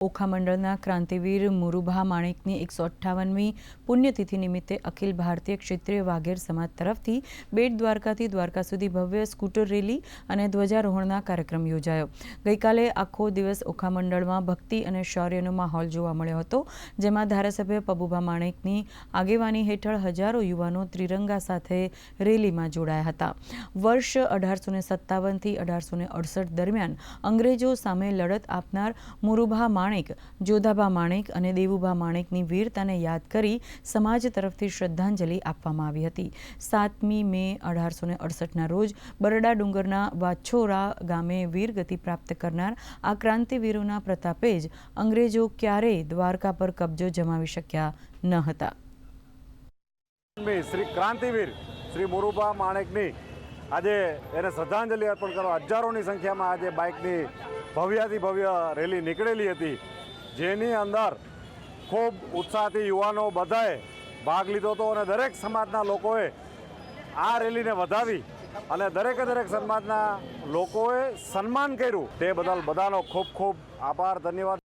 ઓખા મંડળના ક્રાંતિવીર મુરુભા માણેકની 158મી પુણ્યતિથિ નિમિત્તે અખિલ ભારતીય ક્ષેત્રીય વાઘેર સમાજ તરફથી બેટ દ્વારકાથી દ્વારકા સુધી ભવ્ય સ્કૂટર રેલી અને ધ્વજારોહણના કાર્યક્રમ યોજાયો। ગઈકાલે આખો દિવસ ઓખા મંડળમાં ભક્તિ અને શૌર્યનો માહોલ જોવા મળ્યો હતો, જેમાં ધારાસભ્ય પબુભા માણેકની આગેવાની હેઠળ હજારો યુવાનો ત્રિરંગા સાથે રેલીમાં જોડાયા હતા। વર્ષ 1857થી 1868 દરમિયાન અંગ્રેજો સામે લડત આપનાર મુરુભા જોધાબા માણેક અને દેવુભા માણેકની વીરતાને યાદ કરી સમાજ તરફથી શ્રદ્ધાંજલિ આપવામાં આવી હતી। 7મી મે 1868ના રોજ બરડા ડુંગરના વાછોરા ગામે વીરગતિ પ્રાપ્ત કરનાર આ ક્રાંતિવીરોના પ્રતાપે જ અંગ્રેજો ક્યારેય દ્વારકા પર કબજો જમાવી શક્યા ન હતા। શ્રી ક્રાંતિવીર શ્રી મુરુભા માણેકની આજે એને શ્રદ્ધાંજલિ અર્પણ કરવા હજારોની સંખ્યામાં આજે બાઇકની ભવ્યાથી ભવ્ય રેલી નીકળેલી હતી, જેની અંદર ખૂબ ઉત્સાહથી યુવાનો બધાએ ભાગ લીધો હતો અને દરેક સમાજના લોકોએ આ રેલીને વધાવી અને દરેક સમાજના લોકોએ સન્માન કર્યું, તે બદલ બધાનો ખૂબ ખૂબ આભાર, ધન્યવાદ।